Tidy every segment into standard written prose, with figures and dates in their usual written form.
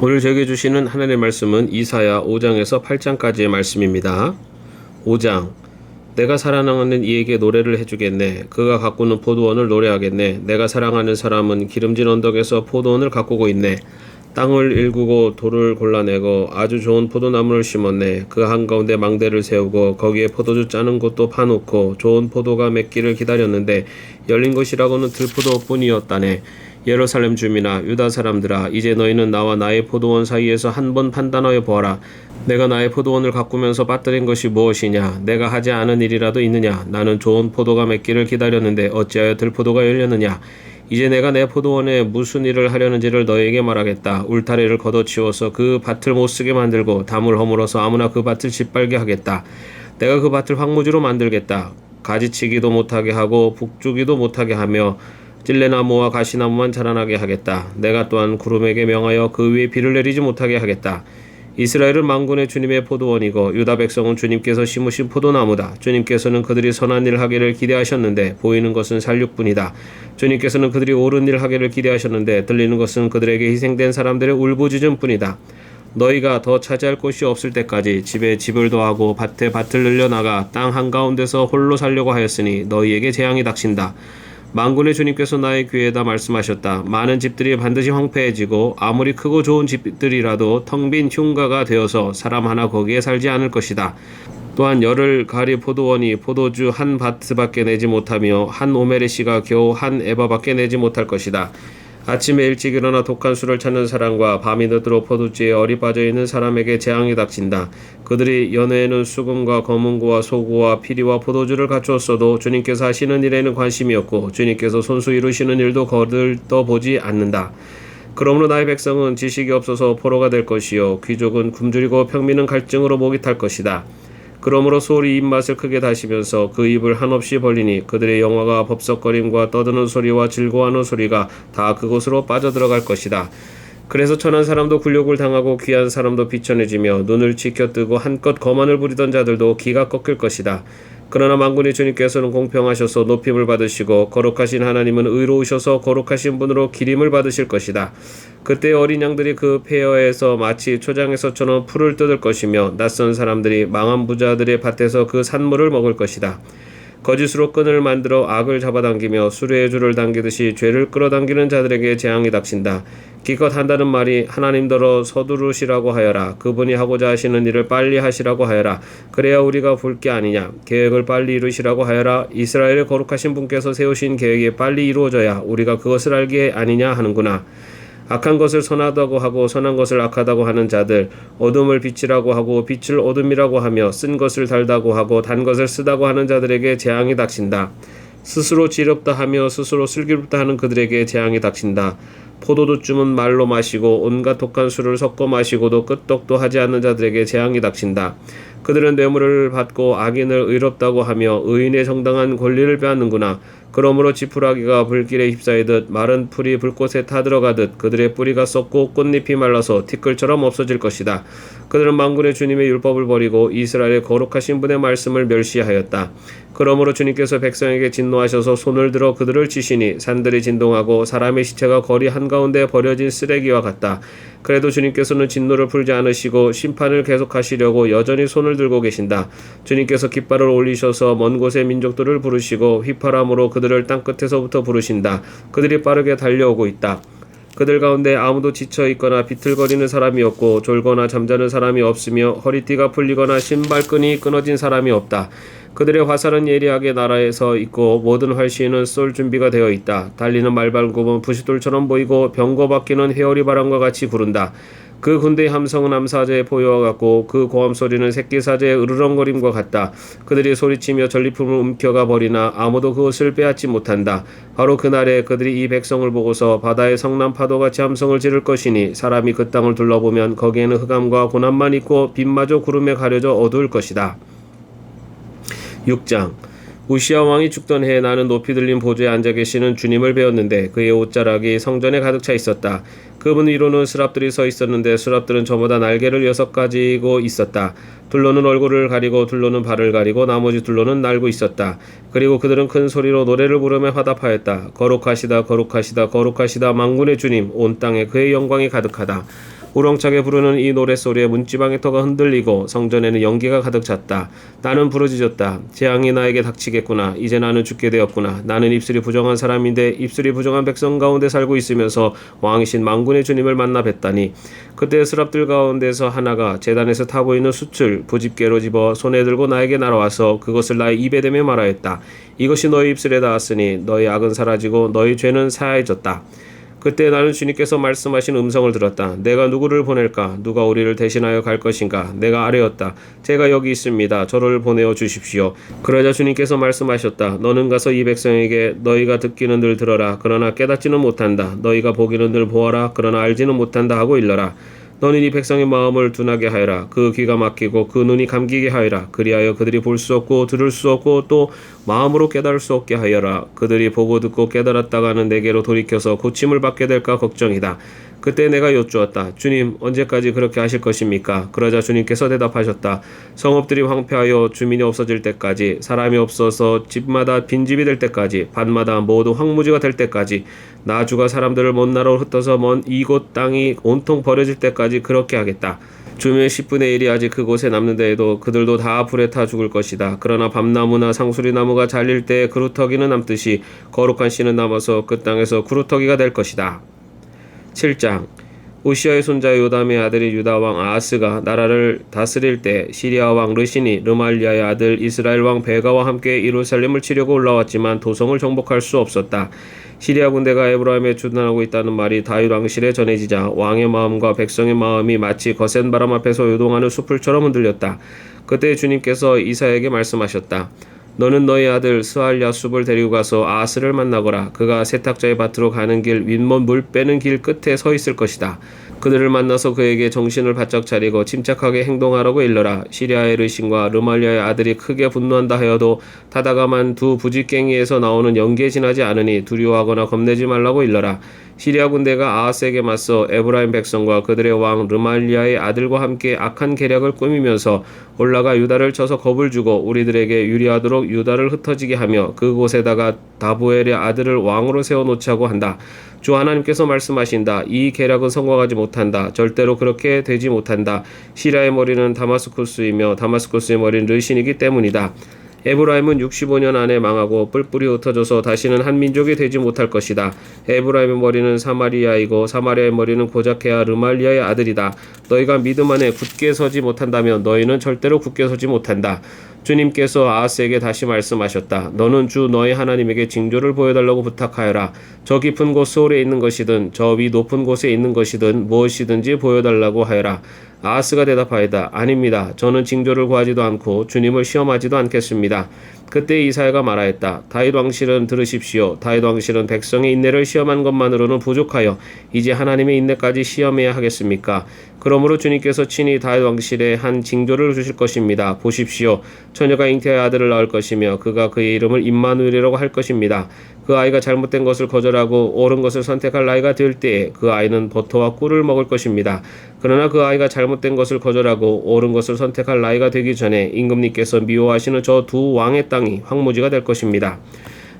오늘 저에게 주시는 하나님의 말씀은 이사야 5장에서 8장까지의 말씀입니다. 5장. 내가 사랑하는 이에게 노래를 해주겠네. 그가 가꾸는 포도원을 노래하겠네. 내가 사랑하는 사람은 기름진 언덕에서 포도원을 가꾸고 있네. 땅을 일구고 돌을 골라내고 아주 좋은 포도나무를 심었네. 그 한가운데 망대를 세우고 거기에 포도주 짜는 곳도 파놓고 좋은 포도가 맺기를 기다렸는데 열린 것이라고는 들포도뿐이었다네. 예루살렘 주민아, 유다 사람들아, 이제 너희는 나와 나의 포도원 사이에서 한번 판단하여 보아라. 내가 나의 포도원을 가꾸면서 빠뜨린 것이 무엇이냐? 내가 하지 않은 일이라도 있느냐? 나는 좋은 포도가 맺기를 기다렸는데 어찌하여 들포도가 열렸느냐? 이제 내가 내 포도원에 무슨 일을 하려는지를 너희에게 말하겠다. 울타리를 걷어치워서 그 밭을 못쓰게 만들고 담을 허물어서 아무나 그 밭을 짓밟게 하겠다. 내가 그 밭을 황무지로 만들겠다. 가지치기도 못하게 하고 북주기도 못하게 하며 찔레나무와 가시나무만 자라나게 하겠다. 내가 또한 구름에게 명하여 그 위에 비를 내리지 못하게 하겠다. 이스라엘은 만군의 주님의 포도원이고 유다 백성은 주님께서 심으신 포도나무다. 주님께서는 그들이 선한 일 하기를 기대하셨는데 보이는 것은 살육뿐이다. 주님께서는 그들이 옳은 일 하기를 기대하셨는데 들리는 것은 그들에게 희생된 사람들의 울부짖음뿐이다. 너희가 더 차지할 곳이 없을 때까지 집에 집을 더하고 밭에 밭을 늘려나가 땅 한가운데서 홀로 살려고 하였으니 너희에게 재앙이 닥친다. 만군의 주님께서 나의 귀에다 말씀하셨다. 많은 집들이 반드시 황폐해지고 아무리 크고 좋은 집들이라도 텅 빈 흉가가 되어서 사람 하나 거기에 살지 않을 것이다. 또한 열흘 가리 포도원이 포도주 한 바트밖에 내지 못하며 한 오멜의 씨가 겨우 한 에바밖에 내지 못할 것이다. 아침에 일찍 일어나 독한 술을 찾는 사람과 밤이 늦도록 포도주에 얼이 빠져있는 사람에게 재앙이 닥친다. 그들이 연회에는 수금과 검은고와 소고와 피리와 포도주를 갖추었어도 주님께서 하시는 일에는 관심이 없고 주님께서 손수 이루시는 일도 거들떠보지 않는다. 그러므로 나의 백성은 지식이 없어서 포로가 될 것이요 귀족은 굶주리고 평민은 갈증으로 목이 탈 것이다. 그러므로 소리 입맛을 크게 다시면서 그 입을 한없이 벌리니 그들의 영화가 법석거림과 떠드는 소리와 즐거워하는 소리가 다 그곳으로 빠져들어갈 것이다. 그래서 천한 사람도 굴욕을 당하고 귀한 사람도 비천해지며 눈을 치켜뜨고 한껏 거만을 부리던 자들도 기가 꺾일 것이다. 그러나 만군의 주님께서는 공평하셔서 높임을 받으시고 거룩하신 하나님은 의로우셔서 거룩하신 분으로 기림을 받으실 것이다. 그때 어린 양들이 그 폐허에서 마치 초장에서처럼 풀을 뜯을 것이며 낯선 사람들이 망한 부자들의 밭에서 그 산물을 먹을 것이다. 거짓으로 끈을 만들어 악을 잡아당기며 수레의 줄을 당기듯이 죄를 끌어당기는 자들에게 재앙이 닥친다. 기껏 한다는 말이 하나님더러 서두르시라고 하여라. 그분이 하고자 하시는 일을 빨리 하시라고 하여라. 그래야 우리가 볼 게 아니냐. 계획을 빨리 이루시라고 하여라. 이스라엘의 거룩하신 분께서 세우신 계획이 빨리 이루어져야 우리가 그것을 알게 아니냐 하는구나. 악한 것을 선하다고 하고 선한 것을 악하다고 하는 자들, 어둠을 빛이라고 하고 빛을 어둠이라고 하며 쓴 것을 달다고 하고 단 것을 쓰다고 하는 자들에게 재앙이 닥친다. 스스로 지렵다 하며 스스로 슬기롭다 하는 그들에게 재앙이 닥친다. 포도주쯤은 말로 마시고 온갖 독한 술을 섞어 마시고도 끄떡도 하지 않는 자들에게 재앙이 닥친다. 그들은 뇌물을 받고 악인을 의롭다고 하며 의인의 정당한 권리를 빼앗는구나. 그러므로 지푸라기가 불길에 휩싸이듯 마른 풀이 불꽃에 타들어가듯 그들의 뿌리가 썩고 꽃잎이 말라서 티끌처럼 없어질 것이다. 그들은 만군의 주님의 율법을 버리고 이스라엘의 거룩하신 분의 말씀을 멸시하였다. 그러므로 주님께서 백성에게 진노하셔서 손을 들어 그들을 치시니 산들이 진동하고 사람의 시체가 거리 한가운데 버려진 쓰레기와 같다. 그래도 주님께서는 진노를 풀지 않으시고 심판을 계속하시려고 여전히 손을 들고 계신다. 주님께서 깃발을 올리셔서 먼 곳의 민족들을 부르시고 휘파람으로 그들을 땅끝에서부터 부르신다. 그들이 빠르게 달려오고 있다. 그들 가운데 아무도 지쳐있거나 비틀거리는 사람이 없고 졸거나 잠자는 사람이 없으며 허리띠가 풀리거나 신발끈이 끊어진 사람이 없다. 그들의 화살은 예리하게 날아서 있고 모든 활시위는 쏠 준비가 되어 있다. 달리는 말발굽은 부싯돌처럼 보이고 병거바퀴는 회오리 바람과 같이 구른다. 그 군대의 함성은 암사자의 포효와 같고 그 고함 소리는 새끼사자의 으르렁거림과 같다. 그들이 소리치며 전리품을 움켜가 버리나 아무도 그것을 빼앗지 못한다. 바로 그날에 그들이 이 백성을 보고서 바다의 성난 파도같이 함성을 지를 것이니 사람이 그 땅을 둘러보면 거기에는 흑암과 고난만 있고 빛마저 구름에 가려져 어두울 것이다. 6장. 우시야 왕이 죽던 해에 나는 높이 들린 보좌에 앉아 계시는 주님을 배웠는데 그의 옷자락이 성전에 가득 차 있었다. 그분 위로는 스랍들이 서 있었는데 스랍들은 저마다 날개를 6가지고 있었다. 둘로는 얼굴을 가리고 둘로는 발을 가리고 나머지 둘로는 날고 있었다. 그리고 그들은 큰 소리로 노래를 부르며 화답하였다. 거룩하시다 거룩하시다 거룩하시다 만군의 주님 온 땅에 그의 영광이 가득하다. 우렁차게 부르는 이 노랫소리에 문지방의 터가 흔들리고 성전에는 연기가 가득 찼다. 나는 부르짖었다. 재앙이 나에게 닥치겠구나. 이제 나는 죽게 되었구나. 나는 입술이 부정한 사람인데 입술이 부정한 백성 가운데 살고 있으면서 왕이신 만군의 주님을 만나 뵀다니. 그때 스랍들 가운데서 하나가 제단에서 타고 있는 숯을 부집게로 집어 손에 들고 나에게 날아와서 그것을 나의 입에 대며 말하였다. 이것이 너희 입술에 닿았으니 너희 악은 사라지고 너희 죄는 사하여졌다. 그때 나는 주님께서 말씀하신 음성을 들었다. 내가 누구를 보낼까? 누가 우리를 대신하여 갈 것인가? 내가 아뢰었다. 제가 여기 있습니다. 저를 보내어 주십시오. 그러자 주님께서 말씀하셨다. 너는 가서 이 백성에게 너희가 듣기는 늘 들어라. 그러나 깨닫지는 못한다. 너희가 보기는 늘 보아라. 그러나 알지는 못한다 하고 일러라. 너는 이 백성의 마음을 둔하게 하여라. 그 귀가 막히고 그 눈이 감기게 하여라. 그리하여 그들이 볼 수 없고 들을 수 없고 또 마음으로 깨달을 수 없게 하여라. 그들이 보고 듣고 깨달았다가는 내게로 돌이켜서 고침을 받게 될까 걱정이다. 그때 내가 여쭈었다. 주님, 언제까지 그렇게 하실 것입니까? 그러자 주님께서 대답하셨다. 성읍들이 황폐하여 주민이 없어질 때까지, 사람이 없어서 집마다 빈집이 될 때까지, 밭마다 모두 황무지가 될 때까지, 나주가 사람들을 먼 나라로 흩어서 먼 이곳 땅이 온통 버려질 때까지 그렇게 하겠다. 주민의 10분의 1이 아직 그곳에 남는데에도 그들도 다 불에 타 죽을 것이다. 그러나 밤나무나 상수리나무가 잘릴 때 그루터기는 남듯이 거룩한 씨는 남아서 그 땅에서 그루터기가 될 것이다. 7장. 우시아의 손자 요담의 아들이 유다 왕 아하스가 나라를 다스릴 때 시리아 왕 르신이 르말리아의 아들 이스라엘 왕 베가와 함께 예루살렘을 치려고 올라왔지만 도성을 정복할 수 없었다. 시리아 군대가 에브라임에 주둔하고 있다는 말이 다윗 왕실에 전해지자 왕의 마음과 백성의 마음이 마치 거센 바람 앞에서 요동하는 숲을처럼 흔들렸다. 그때 주님께서 이사야에게 말씀하셨다. 너는 너희 아들 스알야숲을 데리고 가서 아하스를 만나거라. 그가 세탁자의 밭으로 가는 길 윗먼 물 빼는 길 끝에 서 있을 것이다. 그들을 만나서 그에게 정신을 바짝 차리고 침착하게 행동하라고 일러라. 시리아의 르신과 르말리아의 아들이 크게 분노한다 하여도 타다가만 두 부직갱이에서 나오는 연기에 지나지 않으니 두려워하거나 겁내지 말라고 일러라. 시리아 군대가 아하스에게 맞서 에브라임 백성과 그들의 왕 르말리아의 아들과 함께 악한 계략을 꾸미면서 올라가 유다를 쳐서 겁을 주고 우리들에게 유리하도록 유다를 흩어지게 하며 그곳에다가 다보엘의 아들을 왕으로 세워놓자고 한다. 주 하나님께서 말씀하신다. 이 계략은 성공하지 못한다. 절대로 그렇게 되지 못한다. 시리아의 머리는 다마스쿠스이며 다마스쿠스의 머리는 르신이기 때문이다. 에브라임은 65년 안에 망하고 뿔뿔이 흩어져서 다시는 한 민족이 되지 못할 것이다. 에브라임의 머리는 사마리아이고 사마리아의 머리는 고자케아 르말리아의 아들이다. 너희가 믿음 안에 굳게 서지 못한다면 너희는 절대로 굳게 서지 못한다. 주님께서 아하스에게 다시 말씀하셨다. 너는 주 너희 하나님에게 징조를 보여달라고 부탁하여라. 저 깊은 곳 소울에 있는 것이든 저 위 높은 곳에 있는 것이든 무엇이든지 보여달라고 하여라. 아하스가 대답하였다. 아닙니다. 저는 징조를 구하지도 않고 주님을 시험하지도 않겠습니다. 그때 이사야가 말하였다. 다윗 왕실은 들으십시오. 다윗 왕실은 백성의 인내를 시험한 것만으로는 부족하여 이제 하나님의 인내까지 시험해야 하겠습니까? 그러므로 주님께서 친히 다윗 왕실에 한 징조를 주실 것입니다. 보십시오. 처녀가 잉태의 아들을 낳을 것이며 그가 그의 이름을 임마누엘이라고 할 것입니다. 그 아이가 잘못된 것을 거절하고 옳은 것을 선택할 나이가 될 때에 그 아이는 버터와 꿀을 먹을 것입니다. 그러나 그 아이가 잘못된 것을 거절하고 옳은 것을 선택할 나이가 되기 전에 임금님께서 미워하시는 저 두 왕의 땅이 황무지가 될 것입니다.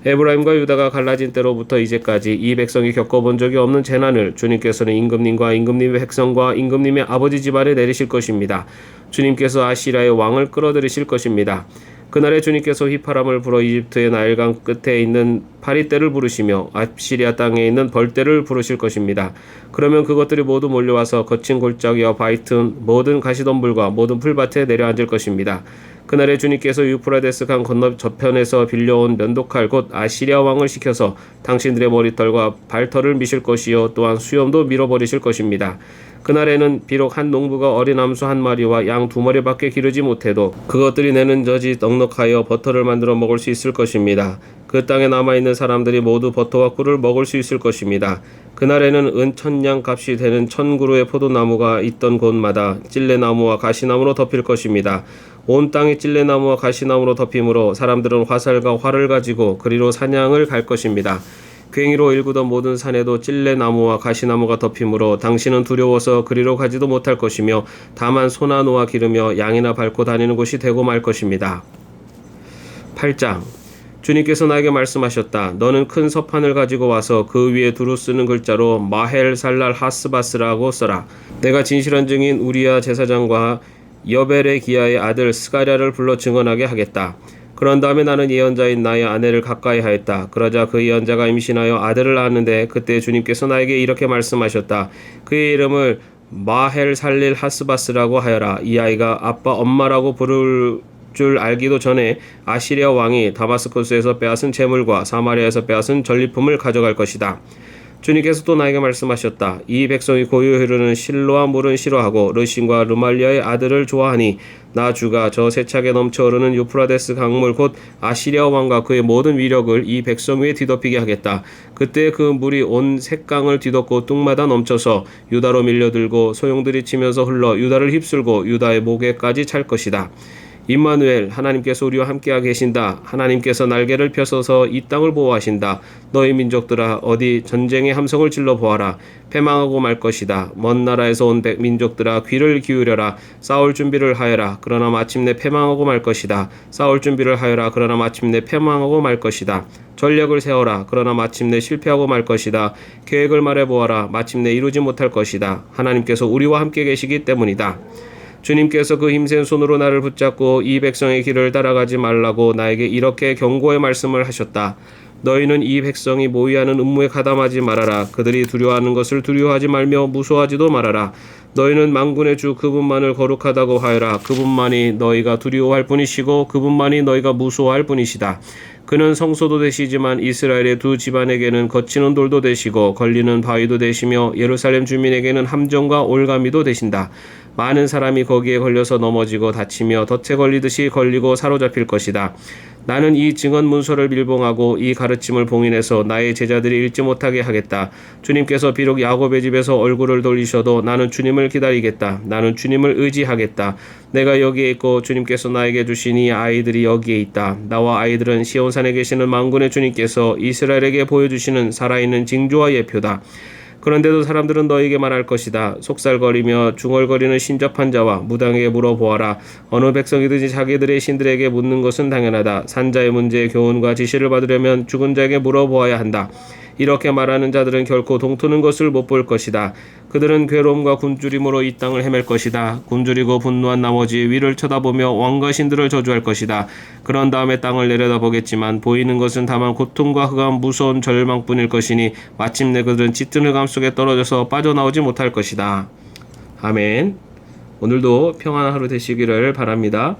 에브라임과 유다가 갈라진 때로부터 이제까지 이 백성이 겪어본 적이 없는 재난을 주님께서는 임금님과 임금님의 백성과 임금님의 아버지 집안에 내리실 것입니다. 주님께서 아시리아의 왕을 끌어들이실 것입니다. 그날에 주님께서 휘파람을 불어 이집트의 나일강 끝에 있는 파리떼를 부르시며 아시리아 땅에 있는 벌떼를 부르실 것입니다. 그러면 그것들이 모두 몰려와서 거친 골짜기와 바위튼 모든 가시덤불과 모든 풀밭에 내려앉을 것입니다. 그날에 주님께서 유프라데스 강 건너 저편에서 빌려온 면도칼 곧 아시리아 왕을 시켜서 당신들의 머리털과 발털을 미실 것이요 또한 수염도 밀어버리실 것입니다. 그날에는 비록 한 농부가 어린 암소 한 마리와 양 두 마리밖에 기르지 못해도 그것들이 내는 젖이 넉넉하여 버터를 만들어 먹을 수 있을 것입니다. 그 땅에 남아있는 사람들이 모두 버터와 꿀을 먹을 수 있을 것입니다. 그날에는 은 1000냥 값이 되는 1000그루의 포도나무가 있던 곳마다 찔레나무와 가시나무로 덮일 것입니다. 온 땅이 찔레나무와 가시나무로 덮이므로 사람들은 화살과 활을 가지고 그리로 사냥을 갈 것입니다. 괭이로 일구던 모든 산에도 찔레나무와 가시나무가 덮이므로 당신은 두려워서 그리로 가지도 못할 것이며 다만 소나 노아 기르며 양이나 밟고 다니는 곳이 되고 말 것입니다. 8장. 주님께서 나에게 말씀하셨다. 너는 큰 서판을 가지고 와서 그 위에 두루 쓰는 글자로 마헬 살랄 하스바스라고 써라. 내가 진실한 증인 우리야 제사장과 여벨의 기야의 아들 스가랴를 불러 증언하게 하겠다. 그런 다음에 나는 예언자인 나의 아내를 가까이 하였다. 그러자 그 예언자가 임신하여 아들을 낳았는데 그때 주님께서 나에게 이렇게 말씀하셨다. 그의 이름을 마헬 살릴 하스바스라고 하여라. 이 아이가 아빠 엄마라고 부를 줄 알기도 전에 아시리아 왕이 다마스커스에서 빼앗은 재물과 사마리아에서 빼앗은 전리품을 가져갈 것이다. 주님께서 또 나에게 말씀하셨다. 이 백성이 고요 흐르는 실로와 물은 싫어하고 르신과 르말리아의 아들을 좋아하니 나 주가 저 세차게 넘쳐 흐르는 유프라데스 강물 곧 아시리아 왕과 그의 모든 위력을 이 백성 위에 뒤덮이게 하겠다. 그때 그 물이 온 색강을 뒤덮고 뚱마다 넘쳐서 유다로 밀려들고 소용들이 치면서 흘러 유다를 휩쓸고 유다의 목에까지 찰 것이다. 임마누엘 하나님께서 우리와 함께하 계신다. 하나님께서 날개를 펴서서 이 땅을 보호하신다. 너희 민족들아 어디 전쟁의 함성을 질러 보아라. 패망하고 말 것이다. 먼 나라에서 온 민족들아 귀를 기울여라. 싸울 준비를 하여라. 그러나 마침내 패망하고 말 것이다. 싸울 준비를 하여라. 그러나 마침내 패망하고 말 것이다. 전략을 세워라. 그러나 마침내 실패하고 말 것이다. 계획을 말해보아라. 마침내 이루지 못할 것이다. 하나님께서 우리와 함께 계시기 때문이다. 주님께서 그 힘센 손으로 나를 붙잡고 이 백성의 길을 따라가지 말라고 나에게 이렇게 경고의 말씀을 하셨다. 너희는 이 백성이 모의하는 음모에 가담하지 말아라. 그들이 두려워하는 것을 두려워하지 말며 무서워하지도 말아라. 너희는 만군의 주 그분만을 거룩하다고 하여라. 그분만이 너희가 두려워할 분이시고 그분만이 너희가 무서워할 분이시다. 그는 성소도 되시지만 이스라엘의 두 집안에게는 거치는 돌도 되시고 걸리는 바위도 되시며 예루살렘 주민에게는 함정과 올가미도 되신다. 많은 사람이 거기에 걸려서 넘어지고 다치며 덫에 걸리듯이 걸리고 사로잡힐 것이다. 나는 이 증언 문서를 밀봉하고 이 가르침을 봉인해서 나의 제자들이 읽지 못하게 하겠다. 주님께서 비록 야곱의 집에서 얼굴을 돌리셔도 나는 주님을 기다리겠다. 나는 주님을 의지하겠다. 내가 여기에 있고 주님께서 나에게 주신 이 아이들이 여기에 있다. 나와 아이들은 시온산에 계시는 만군의 주님께서 이스라엘에게 보여주시는 살아있는 징조와 예표다. 그런데도 사람들은 너에게 말할 것이다. 속살거리며 중얼거리는 신접한 자와 무당에게 물어보아라. 어느 백성이든지 자기들의 신들에게 묻는 것은 당연하다. 산자의 문제의 교훈과 지시를 받으려면 죽은 자에게 물어보아야 한다. 이렇게 말하는 자들은 결코 동트는 것을 못 볼 것이다. 그들은 괴로움과 굶주림으로 이 땅을 헤맬 것이다. 굶주리고 분노한 나머지 위를 쳐다보며 왕과 신들을 저주할 것이다. 그런 다음에 땅을 내려다보겠지만 보이는 것은 다만 고통과 흑암 무서운 절망뿐일 것이니 마침내 그들은 짙은 흑암 속에 떨어져서 빠져나오지 못할 것이다. 아멘. 오늘도 평안한 하루 되시기를 바랍니다.